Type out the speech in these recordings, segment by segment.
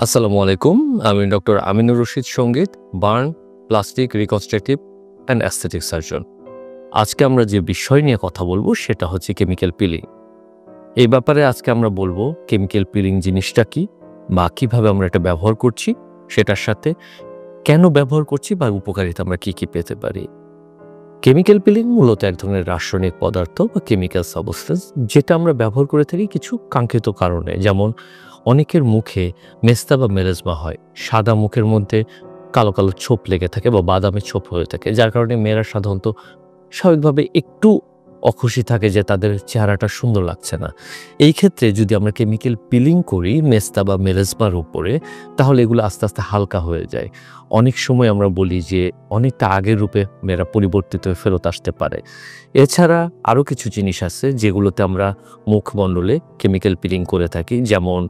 আসসালামু আলাইকুম, আমি ডক্টর আমিনুর রশিদ সঙ্গীত, burn, plastic, reconstructive and aesthetic surgeon. আজকে আমরা যে বিষয় নিয়ে কথা বলবো সেটা হচ্ছে কেমিক্যাল পিলিং। এই ব্যাপারে আজকে আমরা বলবো কেমিক্যাল পিলিং জিনিসটা কি, বা কীভাবে আমরা এটা ব্যবহার করছি, সেটার সাথে কেন ব্যবহার করছি বা উপকারিতা আমরা কী কী পেতে পারি। কেমিক্যাল পিলিং মূলত এক ধরনের রাসায়নিক পদার্থ বা কেমিক্যাল সাবস্টেন্স, যেটা আমরা ব্যবহার করে থাকি কিছু কাঙ্ক্ষিত কারণে। যেমন অনেকের মুখে মেস্তা বা মেলাজমা হয়, সাদা মুখের মধ্যে কালো কালো ছোপ লেগে থাকে বা বাদামি ছোপ হয়ে থাকে, যার কারণে মেয়েরা সাধারণত স্বাভাবিকভাবে একটু অখুশি থাকে যে তাদের চেহারাটা সুন্দর লাগছে না। এই ক্ষেত্রে যদি আমরা কেমিক্যাল পিলিং করি মেস্তা বা মেলাজমার উপরে, তাহলে এগুলো আস্তে আস্তে হালকা হয়ে যায়। অনেক সময় আমরা বলি যে অনেকটা আগের রূপে মেয়েরা পরিবর্তিত হয়ে ফেরত আসতে পারে। এছাড়া আরও কিছু জিনিস আছে যেগুলোতে আমরা মুখমণ্ডলে কেমিক্যাল পিলিং করে থাকি। যেমন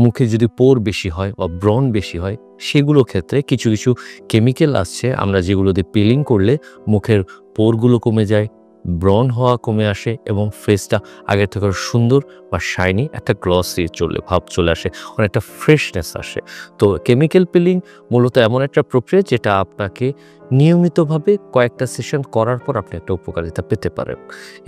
মুখে যদি পোর বেশি হয় বা ব্রণ বেশি হয়, সেগুলো ক্ষেত্রে কিছু কিছু কেমিক্যাল আসছে আমরা যেগুলো দিয়ে পিলিং করলে মুখের পোরগুলো কমে যায়, ব্রণ হওয়া কমে আসে এবং ফেসটা আগের থেকে সুন্দর বা শাইনি একটা গ্লসি ভাব চলে আসে, অনেকটা ফ্রেশনেস আসে। তো কেমিক্যাল পিলিং মূলত এমন একটা প্রক্রিয়া যেটা আপনাকে নিয়মিতভাবে কয়েকটা সেশন করার পর আপনি একটা উপকারিতা পেতে পারেন,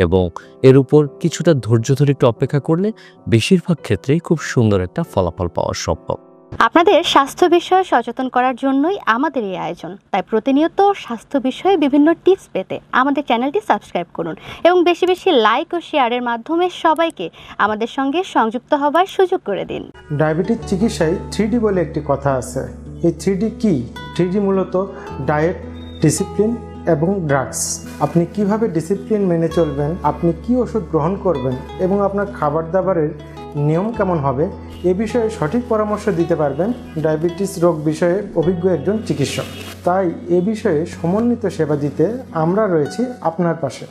এবং এর উপর কিছুটা ধৈর্য ধরে একটু অপেক্ষা করলে বেশিরভাগ ক্ষেত্রেই খুব সুন্দর একটা ফলাফল পাওয়া সম্ভব। আপনাদের স্বাস্থ্য বিষয়ে সচেতন করার জন্যই আমাদের এই আয়োজন। তাই প্রতিনিয়ত স্বাস্থ্য বিষয়ে বিভিন্ন টিপস পেতে আমাদের চ্যানেলটি সাবস্ক্রাইব করুন এবং বেশি বেশি লাইক ও শেয়ারের মাধ্যমে সবাইকে আমাদের সঙ্গে সংযুক্ত হবার সুযোগ করে দিন। ডায়াবেটিস চিকিৎসায় 3D বলে একটি কথা আছে। এই 3D কি? 3D মূলত ডায়েট, ডিসিপ্লিন এবং ড্রাগস। আপনি কিভাবে ডিসিপ্লিন মেনে চলবেন, আপনি কি ওষুধ গ্রহণ করবেন এবং আপনার খাবার দাবারের নিয়ম কেমন হবে, এ বিষয়ে সঠিক পরামর্শ দিতে পারবেন ডায়াবেটিস রোগ বিষয়ে অভিজ্ঞ একজন চিকিৎসক। তাই এ বিষয়ে সমন্বিত সেবা দিতে আমরা রয়েছি আপনার পাশে।